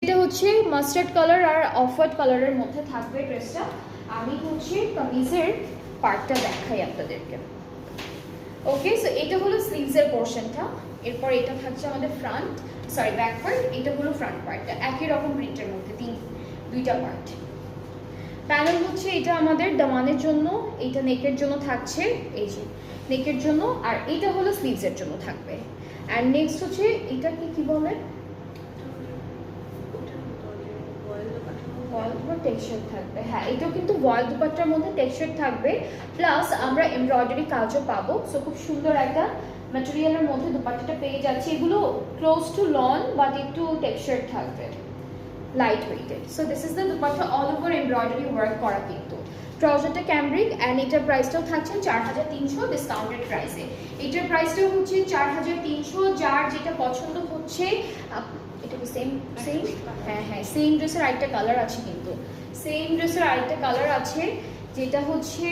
এটা হচ্ছে mustard colour আর off white কালারের মধ্যে থাকবে ড্রেসটা। আমি হচ্ছে কামিজের পার্টটা দেখাই আপনাদেরকে। ওকে, সো এটা হলো স্লিভসের পোর্শনটা। এরপর এটা থাকছে আমাদের ব্যাক পার্ট। এটা হলো ফ্রন্ট পার্টটা, একই রকম প্রিন্টের মধ্যে দুইটা পার্ট। প্যানেল হচ্ছে এটা আমাদের দামানের জন্য, এইটা নেকের জন্য থাকছে, এই যে নেকের জন্য, আর এটা হলো স্লিভসের জন্য থাকবে। অ্যান্ড নেক্সট হচ্ছে এটা কি বলে, টেক্সচার থাকবে। হ্যাঁ, এটাও কিন্তু ভয়েল দুপাট্টার মধ্যে টেক্সচার থাকবে, প্লাস আমরা এমব্রয়ডারি কাজও পাবো। সো খুব সুন্দর একটা ম্যাটেরিয়ালের মধ্যে দুপাট্টাটা পেয়ে যাচ্ছে। এগুলো ক্লোজ টু লন বাট একটু টেক্সচার থাকবে, light weighted. So this is the dupatta, all over embroidery work করা কিন্তু। ট্রাউজারটা ক্যামব্রিক অ্যান্ড এটার প্রাইসটাও থাকছে 4300 ডিসকাউন্টেড প্রাইসে। এটার প্রাইসটাও হচ্ছে 4300। যার যেটা পছন্দ হচ্ছে, এটা কি সেম? হ্যাঁ, সেম ড্রেসের আরেকটা কালার আছে, কিন্তু সেম ড্রেসের আরেকটা কালার আছে যেটা হচ্ছে